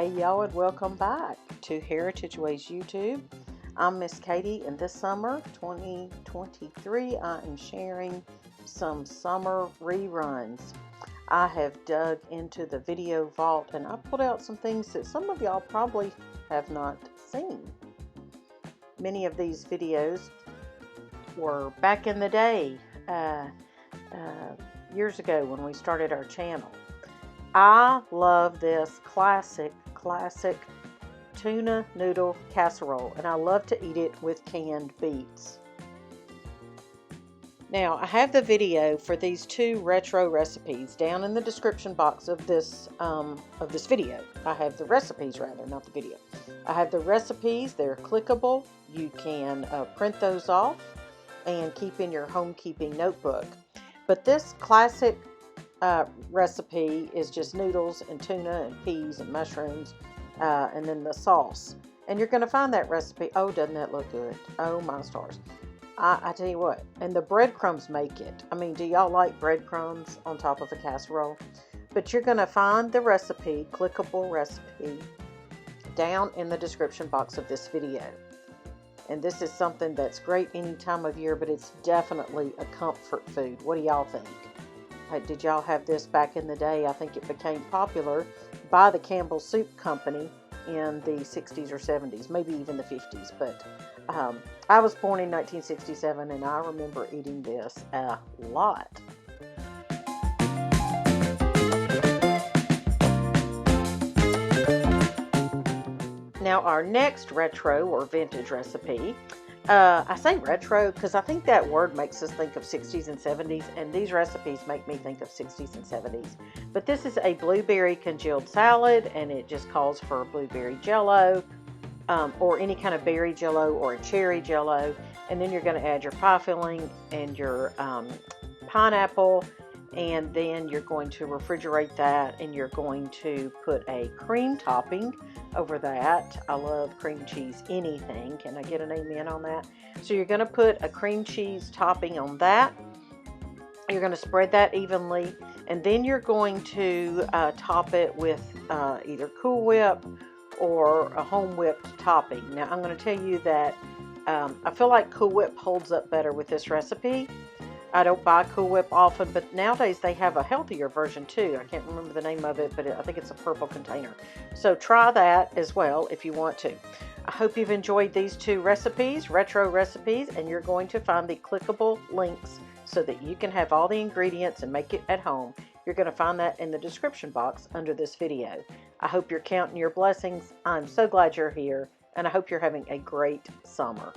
Hey y'all, and welcome back to Heritage Ways YouTube. I'm Miss Katie, and this summer 2023 I am sharing some summer reruns. I have dug into the video vault and I pulled out some things that some of y'all probably have not seen. Many of these videos were back in the day, years ago when we started our channel. I love this classic tuna noodle casserole, and I love to eat it with canned beets. Now, I have the video for these two retro recipes down in the description box of this video. I have the recipes, rather, not the video. I have the recipes. They're clickable. You can print those off and keep in your homekeeping notebook. But this classic recipe is just noodles and tuna and peas and mushrooms and then the sauce. And you're going to find that recipe. Oh, doesn't that look good? Oh, my stars. I tell you what. And the breadcrumbs make it. I mean, do y'all like breadcrumbs on top of a casserole? But you're going to find the recipe, clickable recipe, down in the description box of this video. And this is something that's great any time of year, but it's definitely a comfort food. What do y'all think? Did y'all have this back in the day? I think it became popular by the Campbell Soup Company in the 60s or 70s, maybe even the 50s. But I was born in 1967, and I remember eating this a lot. Now, our next retro or vintage recipe, I say retro because I think that word makes us think of 60s and 70s, and these recipes make me think of 60s and 70s. But this is a blueberry congealed salad, and it just calls for blueberry jello, or any kind of berry jello or a cherry jello. And then you're going to add your pie filling and your pineapple, and then you're going to refrigerate that, and you're going to put a cream topping over that. I love cream cheese anything. Can I get an amen on that? So you're going to put a cream cheese topping on that. You're going to spread that evenly, and then you're going to top it with either Cool Whip or a home whipped topping. Now I'm going to tell you that I feel like Cool Whip holds up better with this recipe. I don't buy Cool Whip often, but nowadays they have a healthier version too. I can't remember the name of it, but I think it's a purple container. So try that as well if you want to. I hope you've enjoyed these two recipes, retro recipes, and you're going to find the clickable links so that you can have all the ingredients and make it at home. You're going to find that in the description box under this video. I hope you're counting your blessings. I'm so glad you're here, and I hope you're having a great summer.